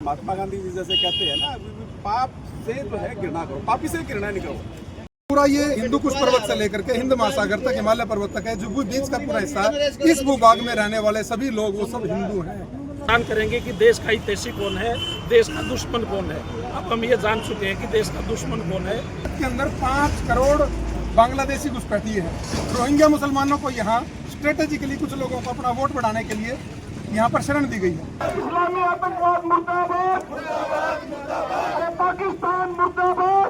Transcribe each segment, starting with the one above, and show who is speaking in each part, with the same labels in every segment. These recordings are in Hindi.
Speaker 1: महात्मा गांधी जी जैसे कहते हैं ना, पाप से जो है घृणा करो, पापी से घृणा नहीं करो।
Speaker 2: पूरा ये हिंदू कुश पर्वत से लेकर के हिंद महासागर तक, हिमालय पर्वत तक है, जो बीच का पूरा हिस्सा है, इस भूभाग में रहने वाले सभी लोग वो सब हिंदू हैं।
Speaker 3: जान करेंगे कि देश का हितैषी कौन है, देश का दुश्मन कौन है। अब हम ये जान चुके हैं कि देश का दुश्मन कौन है।
Speaker 2: के अंदर 5 करोड़ बांग्लादेशी घुसपैठिए हैं। रोहिंग्या मुसलमानों को यहाँ स्ट्रेटेजिकली कुछ लोगों को अपना वोट बढ़ाने के लिए यहाँ पर शरण दी गई है।
Speaker 4: इस्लामी आतंकवाद मुर्दाबाद, पाकिस्तान मुर्दाबाद,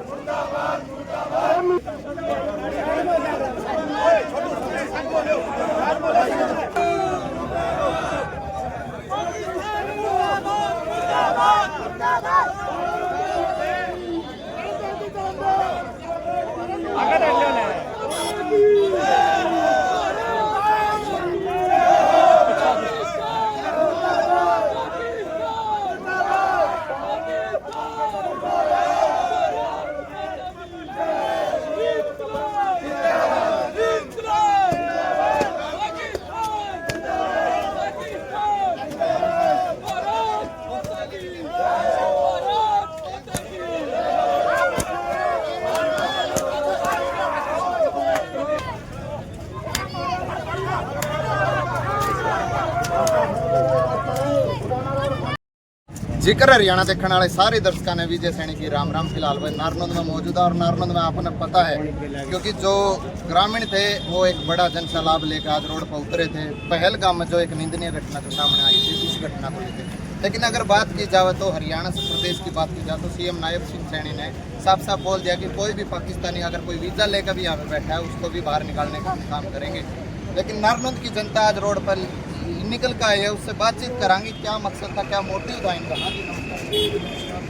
Speaker 5: जिक्र हरियाणा देखने वाले सारे दर्शकों ने विजय सैनी की राम राम। फिलहाल वह नारनौंद में मौजूद है और नारनौंद में आपको पता है, क्योंकि जो ग्रामीण थे वो एक बड़ा जन सैलाब लेकर आज रोड पर उतरे थे। पहलगाम में जो एक निंदनीय घटना जो सामने आई थी, उस घटना को लेकर। लेकिन अगर बात की जाए तो हरियाणा से प्रदेश की बात की जाए तो सीएम नायब सिंह सैनी ने साफ साफ बोल दिया कि कोई भी पाकिस्तानी अगर कोई वीज़ा लेकर भी यहाँ पर बैठा है उसको भी बाहर निकालने का काम करेंगे। लेकिन नारनौंद की जनता आज रोड पर निकल कर आई है, उससे बातचीत कराएंगे क्या मकसद था, क्या मोटिव था इनका। हाँ जी नमस्कार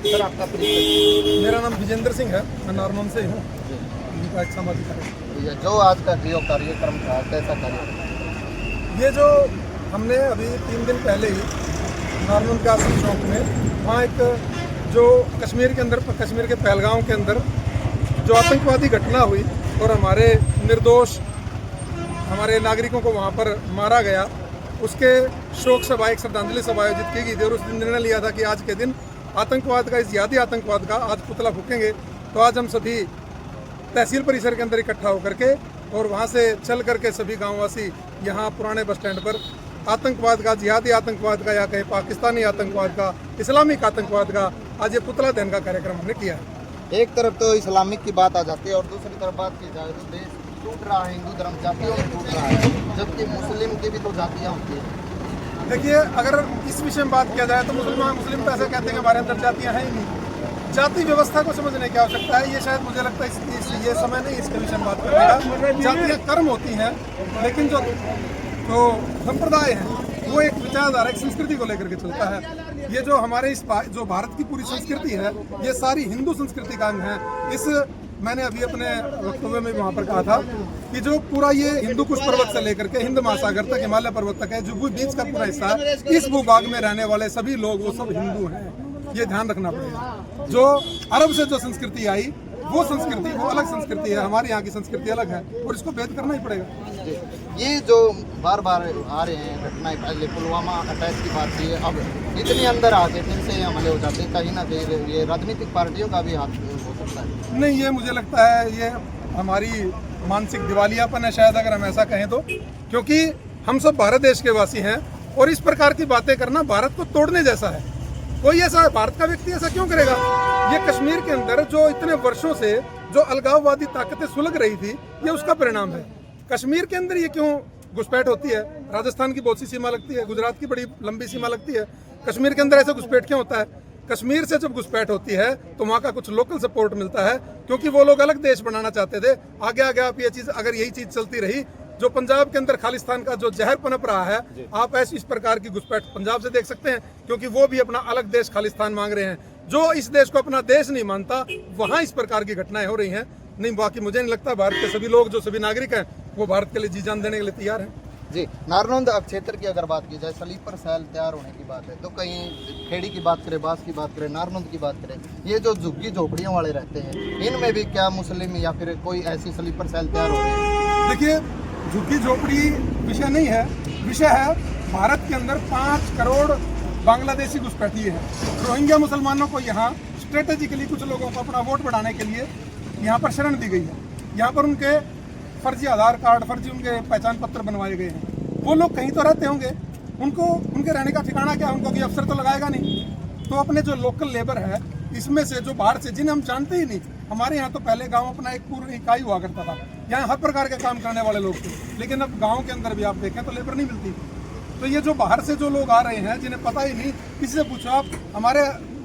Speaker 5: सर, आपका परिचय।
Speaker 2: मेरा नाम विजेंद्र सिंह है, मैं नारनौंद से हूँ। इनका एक सामाजिक कार्य।
Speaker 5: जो आज का जो कार्यक्रम था कैसा कार्यक्रम?
Speaker 2: ये जो हमने अभी 3 दिन पहले ही नारनौंद के आश्रम चौक में वहाँ एक जो कश्मीर के पहलगाम के अंदर जो आतंकवादी घटना हुई और हमारे निर्दोष हमारे नागरिकों को वहाँ पर मारा गया, उसके शोक सभा, एक श्रद्धांजलि सभा आयोजित की गई थी। और उस दिन निर्णय लिया था कि आज के दिन आतंकवाद का, इस जिहादी आतंकवाद का आज पुतला फूकेंगे। तो आज हम सभी तहसील परिसर के अंदर इकट्ठा होकर के और वहाँ से चल करके सभी गाँववासी यहाँ पुराने बस स्टैंड पर आतंकवाद का, जिहादी आतंकवाद का या कहीं पाकिस्तानी आतंकवाद का, इस्लामिक आतंकवाद का आज ये पुतला दहन का कार्यक्रम हमने किया है।
Speaker 5: एक तरफ तो इस्लामिक की बात आ जाती है और दूसरी तरफ बात की जाए तो देश टूट रहा है, हिंदू धर्म जातियों में टूट रहा है, जबकि मुस्लिम की भी तो जातियाँ होती हैं।
Speaker 2: देखिए, अगर इस विषय में बात किया जाए तो मुस्लिम तो ऐसे कहते हैं कि हमारे अंदर जातियाँ हैं ही नहीं। जाति व्यवस्था को समझने की आवश्यकता है। ये शायद मुझे लगता है ये समय नहीं इसके विषय में बात करने का। जातियाँ कर्म होती हैं, लेकिन जो संप्रदाय है वो एक विचारधारा, एक संस्कृति को लेकर के चलता है। ये जो हमारे जो भारत की पूरी संस्कृति है, ये सारी हिंदू संस्कृति का अंग है। मैंने अभी अपने वक्तव्य में वहाँ पर कहा था कि जो पूरा ये हिंदू कुश पर्वत से लेकर के हिंद महासागर तक, हिमालय पर्वत तक है, जो बीच का पूरा हिस्सा है, इस भूभाग में रहने वाले सभी लोग वो सब हिंदू हैं। ये ध्यान रखना पड़ेगा। जो अरब से जो संस्कृति आई वो संस्कृति वो अलग संस्कृति है, हमारे यहाँ की संस्कृति अलग है और इसको भेद करना ही पड़ेगा।
Speaker 5: ये जो बार बार आ रहे हैं घटनाएं, पहले पुलवामा अटैक की बात की, अब इतनी अंदर आके फिर से हमले हो जाते, कहीं ना कहीं ये राजनीतिक पार्टियों का भी हाथ हो सकता है।
Speaker 2: नहीं, ये मुझे लगता है ये हमारी मानसिक दिवालियापन है शायद, अगर हम ऐसा कहें तो। क्योंकि हम सब भारत देश के वासी हैं और इस प्रकार की बातें करना भारत को तोड़ने जैसा है। कोई ऐसा भारत का व्यक्ति ऐसा क्यों करेगा? ये कश्मीर के अंदर जो इतने वर्षों से जो अलगाववादी ताकतें सुलग रही थी, ये उसका परिणाम है। कश्मीर के अंदर ये क्यों घुसपैठ होती है? राजस्थान की बहुत सी सीमा लगती है, गुजरात की बड़ी लंबी सीमा लगती है। कश्मीर के अंदर ऐसा घुसपैठ क्यों होता है? कश्मीर से जब घुसपैठ होती है तो वहाँ का कुछ लोकल सपोर्ट मिलता है, क्योंकि वो लोग अलग देश बनाना चाहते थे। आगे आगे आप ये चीज़, अगर यही चीज़ चलती रही, जो पंजाब के अंदर खालिस्तान का जो जहर पनप रहा है, आप ऐसी इस प्रकार की घुसपैठ पंजाब से देख सकते हैं, क्योंकि वो भी अपना अलग देश खालिस्तान मांग रहे हैं। जो इस देश को अपना देश नहीं मानता, वहाँ इस प्रकार की घटनाएं हो रही हैं। नहीं, बाकी मुझे नहीं लगता भारत के सभी लोग, जो सभी नागरिक हैं, वो भारत के लिए जी जान देने के लिए तैयार हैं।
Speaker 5: जी, नारनौंद क्षेत्र की अगर बात की जाए, स्लीपर सेल तैयार होने की बात है, तो कहीं खेड़ी की बात करें, बास की बात करें, नारनौंद की बात करें, ये जो झुग्गी झोपड़ियों वाले रहते हैं, इनमें भी क्या मुस्लिम या फिर कोई ऐसी स्लीपर सेल तैयार हो रही है?
Speaker 2: देखिए, झुग्गी झोपड़ी विषय नहीं है, विषय है भारत के अंदर 5 करोड़ बांग्लादेशी घुसपैठी है। रोहिंग्या मुसलमानों को यहाँ स्ट्रेटेजिकली कुछ लोगों को अपना वोट बढ़ाने के लिए यहाँ पर शरण दी गई है। यहाँ पर उनके फर्जी आधार कार्ड, फर्जी उनके पहचान पत्र बनवाए गए हैं। वो लोग कहीं तो रहते होंगे, उनको उनके रहने का ठिकाना क्या, उनको कोई अफसर तो लगाएगा नहीं। तो अपने जो लोकल लेबर है इसमें से जो बाहर से, जिन्हें हम जानते ही नहीं, हमारे यहाँ तो पहले गांव अपना एक पूर्ण इकाई हुआ करता था, यहाँ हर प्रकार के काम करने वाले लोग थे, लेकिन अब गांव के अंदर भी आप देखें तो लेबर नहीं मिलती। तो ये जो बाहर से जो लोग आ रहे हैं जिन्हें पता ही नहीं, किसी से पूछो आप, हमारे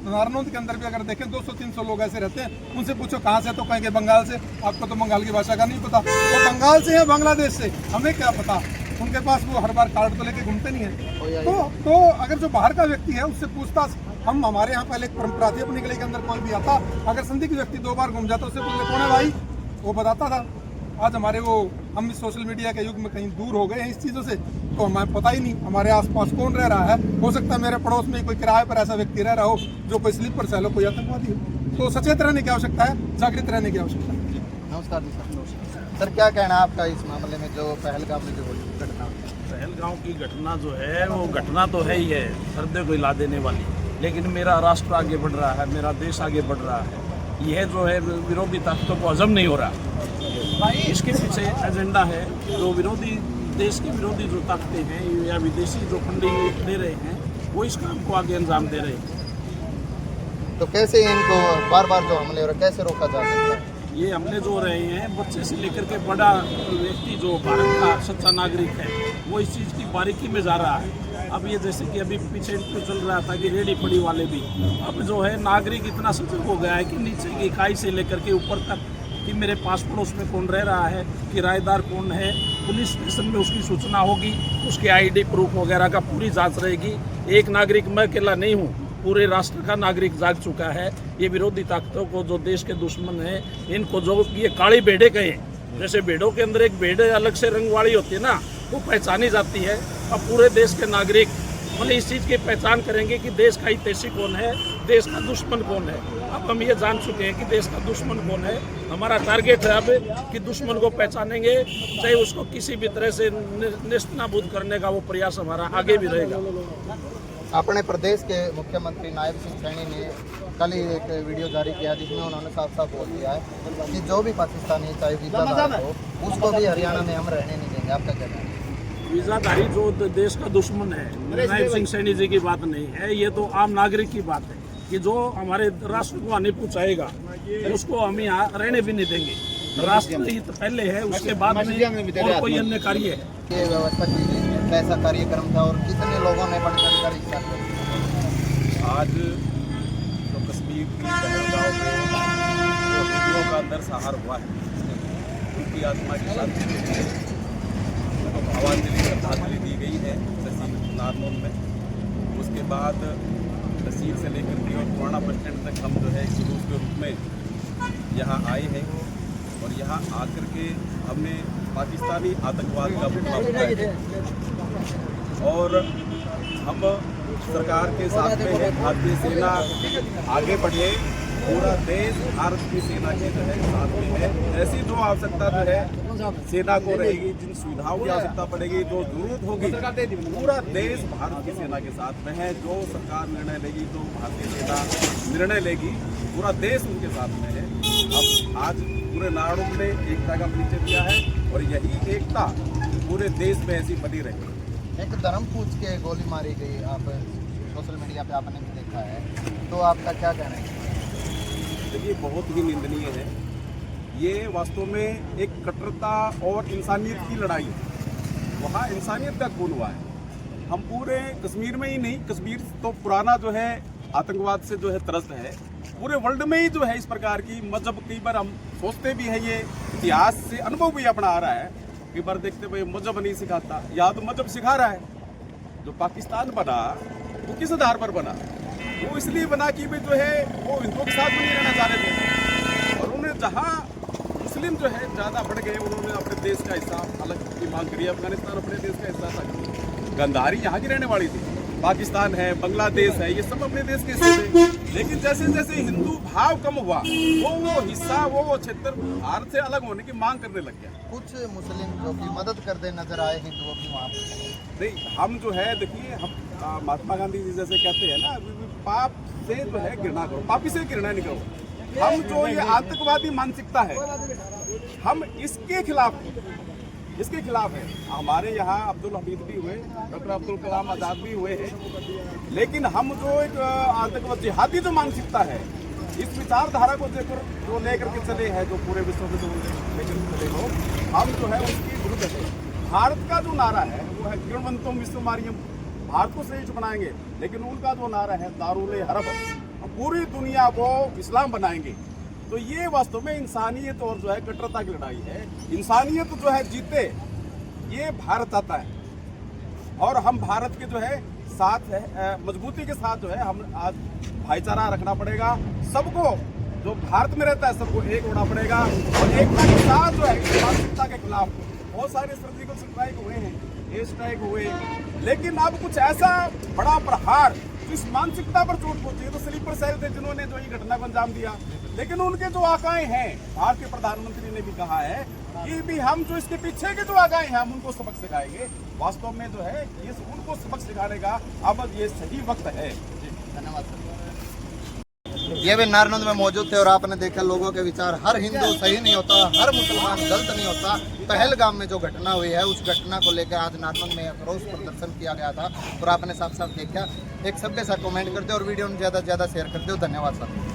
Speaker 2: नारनौंद के अंदर भी अगर देखें 200-300 लोग ऐसे रहते हैं, उनसे पूछो कहाँ से, तो कहेंगे बंगाल से। आपको तो बंगाल की भाषा का नहीं पता, वो बंगाल से है, बांग्लादेश से, हमें क्या पता। उनके पास वो हर बार कार्ड तो लेके घूमते नहीं है। तो अगर जो बाहर का व्यक्ति है उससे पूछताछ, हम हमारे यहाँ पहले एक परंपरा थी, अपनी गली के अंदर कोई भी आता, अगर संदिग्ध व्यक्ति 2 बार घूम जाता उससे पूछते कौन है भाई, वो बताता था। आज हमारे हम इस सोशल मीडिया के युग में कहीं दूर हो गए हैं इस चीज़ों से, तो हमें पता ही नहीं हमारे आसपास कौन रह रहा है। हो सकता है मेरे पड़ोस में कोई किराए पर ऐसा व्यक्ति रह रहा हो जो कोई स्लीपर सेल हो, कोई आतंकवादी हो। तो सचेत रहने की आवश्यकता है, जागृत रहने की आवश्यकता है।
Speaker 5: नमस्कार सर, क्या कहना है आपका इस मामले में, जो पहलगाम में जो घटना?
Speaker 3: पहलगांव की घटना जो है वो घटना तो है ही है, हृदय को हिला देने वाली, लेकिन मेरा राष्ट्र आगे बढ़ रहा है, मेरा देश आगे बढ़ रहा है। यह जो है विरोधी ताकतों को हजम नहीं हो रहा। इसके पीछे एजेंडा है, जो विरोधी देश की विरोधी जो ताकतें हैं या विदेशी जो फंडिंग दे रहे हैं, वो इस काम को आगे अंजाम दे रहे हैं।
Speaker 5: तो कैसे इनको बार बार जो हमले हो रहे, कैसे रोका जा सकता है?
Speaker 3: ये हमले जो हो रहे हैं, बच्चे से लेकर के बड़ा व्यक्ति जो भारत का सच्चा नागरिक है, वो इस चीज़ की बारीकी में जा रहा है। अब ये जैसे कि अभी पीछे इंटरव्यू चल रहा था कि रेडी पड़ी वाले भी, अब जो है नागरिक इतना सतर्क हो गया है कि नीचे की खाई से लेकर के ऊपर तक कि मेरे पास पड़ोस में कौन रह रहा है, किराएदार कौन है, पुलिस स्टेशन में उसकी सूचना होगी, उसके आईडी प्रूफ वगैरह का पूरी जांच रहेगी। एक नागरिक मैं अकेला नहीं हूँ, पूरे राष्ट्र का नागरिक जाग चुका है। ये विरोधी ताकतों को, जो देश के दुश्मन हैं, इनको जो ये काली भेड़ें कहें, जैसे भेड़ों के अंदर एक भेड़ अलग से रंग वाली होती है ना, वो पहचानी जाती है। अब पूरे देश के नागरिक मतलब इस चीज़ की पहचान करेंगे कि देश का हितैषी कौन है, देश का दुश्मन कौन है। अब हम ये जान चुके हैं कि देश का दुश्मन कौन है। हमारा टारगेट है अब कि दुश्मन को पहचानेंगे, चाहे उसको किसी भी तरह से नेस्तनाबूद करने का वो प्रयास हमारा आगे भी रहेगा।
Speaker 5: अपने प्रदेश के मुख्यमंत्री नायब सिंह सैनी ने कल ही एक वीडियो जारी किया जिसमें उन्होंने साफ साफ बोल दिया है कि जो भी पाकिस्तानी चाहे वीजादार हो उसको भी हरियाणा में हम रहने नहीं देंगे। आपका क्या कहना है?
Speaker 3: वीजाधारी जो देश का दुश्मन है, नायब सिंह सैनी जी की बात नहीं है, ये तो आम नागरिक की बात है कि जो हमारे राष्ट्र को हानि पहुँचाएगा उसको हम यहाँ रहने भी नहीं देंगे। राष्ट्र हित पहले है, उसके बाद में और कोई अन्य कार्य है।
Speaker 5: ये व्यवस्था की गई है, कैसा कार्यक्रम था और कितने लोगों ने बढ़ चढ़ कर हिस्सा लिया?
Speaker 1: आज जो कश्मीर की पहलगाम में जो हिंदुओं का नरसंहार हुआ है, उनकी आत्मा की शांति के लिए भावांजलि श्रद्धांजलि दी गई है तहसील नारनौंद में। उसके बाद तहसील से लेकर के और पुराना बस स्टैंड तक हम जो है जुलूस के रूप में यहाँ आए हैं और यहाँ आकर के हमने पाकिस्तानी आतंकवाद का पुतला फूंका है और हम सरकार के साथ में है। भारतीय सेना आगे बढ़े, पूरा देश भारत की सेना के जो है साथ में है। ऐसी जो आवश्यकता जो है सेना को रहेगी, जिन सुविधाओं की आवश्यकता पड़ेगी, जो जरूरत होगी, पूरा देश भारत की सेना के साथ में है। जो सरकार निर्णय लेगी, जो भारतीय सेना निर्णय लेगी, पूरा देश उनके साथ में है। अब आज पूरे नारनौंद ने एकता का परिचय दिया है और यही एकता पूरे देश में ऐसी बनी रही।
Speaker 5: एक धर्म पूछ के गोली मारी गई, आप सोशल मीडिया पे आपने भी देखा है, तो आपका क्या कहना है?
Speaker 1: देखिए, बहुत ही निंदनीय है। ये वास्तव में एक कट्टरता और इंसानियत की लड़ाई है। वहाँ इंसानियत का खून हुआ है। हम पूरे कश्मीर में ही नहीं, कश्मीर तो पुराना जो है आतंकवाद से जो है त्रस्त है, पूरे वर्ल्ड में ही जो है इस प्रकार की मजहब, कई बार हम सोचते भी हैं, ये इतिहास से अनुभव भी अपना आ रहा है, कई बार देखते भाई मजहब नहीं सिखाता, या तो मजहब सिखा रहा है। जो पाकिस्तान बना वो किस आधार पर बना? वो इसलिए बना कि भाई जो है वो हिंदुओं के साथ में नहीं रहना चाह रहे थे और उन्हें जहाँ मुस्लिम जो है ज़्यादा बढ़ गए, उन्होंने अपने देश का हिस्सा अलग की मांग करी। अफगानिस्तान अपने देश का हिस्सा था, गंधारी यहाँ की रहने वाली थी, पाकिस्तान है, बांग्लादेश है, ये सब अपने देश के हिस्से थे। लेकिन जैसे जैसे हिंदू भाव कम हुआ, वो हिस्सा, वो क्षेत्र भारत से अलग होने की मांग करने लग गया।
Speaker 5: कुछ मुस्लिम जो कि मदद करते नजर आए हिंदुओं की वहाँ पर?
Speaker 1: नहीं, हम जो है देखिए, महात्मा गांधी जी जैसे कहते हैं ना, पाप से जो है घृणा करो, पापी से घृणा नहीं करो। हम जो ये आतंकवादी मानसिकता है, हम इसके खिलाफ है। हमारे यहाँ अब्दुल हमीद भी हुए, डॉक्टर अब्दुल कलाम आज़ाद भी हुए हैं, लेकिन हम जो एक आतंकवाद जिहादी जो मानसिकता है, इस विचारधारा को लेकर के चले हैं, जो पूरे विश्व में जो लेकर चले हो, हम जो है उसकी विरुद्ध है। भारत का जो नारा है वो है किरणवंतम विश्वमारियम, भारत को श्रेष्ठ बनाएंगे, लेकिन उनका जो नारा है दारुल हरब, पूरी दुनिया को इस्लाम बनाएंगे। तो ये वास्तव में इंसानियत और जो है कट्टरता की लड़ाई है। इंसानियत जो है जीते, ये भारत चाहता है, और हम भारत के जो है साथ है, मजबूती के साथ जो है हम आज भाईचारा रखना पड़ेगा। सबको जो भारत में रहता है सबको एक होना पड़ेगा, और एकता के साथ जो है मानसिकता के खिलाफ बहुत सारे सर्जिकल स्ट्राइक हुए हैं, एयर स्ट्राइक हुए, लेकिन अब कुछ ऐसा बड़ा प्रहार इस मानसिकता पर चोट पहुंची। तो स्लीपर सेल थे जिन्होंने जो ये घटना को अंजाम दिया, लेकिन उनके जो आकाएं हैं, भारतीय प्रधानमंत्री ने भी कहा है कि भी हम जो इसके पीछे के जो आकाएं हैं हम उनको सबक सिखाएंगे। वास्तव में जो है ये उनको सबक सिखाने का अब ये सही वक्त है।
Speaker 5: धन्यवाद सर। ये भी नारनंद में मौजूद थे और आपने देखा लोगों के विचार, हर हिंदू सही नहीं होता, हर मुसलमान गलत नहीं होता। पहलगाम में जो घटना हुई है उस घटना को लेकर आज नारनंद में रोष प्रदर्शन किया गया था और आपने साफ साफ देखा। एक सभ्य सा कमेंट कर दो और वीडियो में ज़्यादा से ज़्यादा शेयर कर दो। धन्यवाद सर।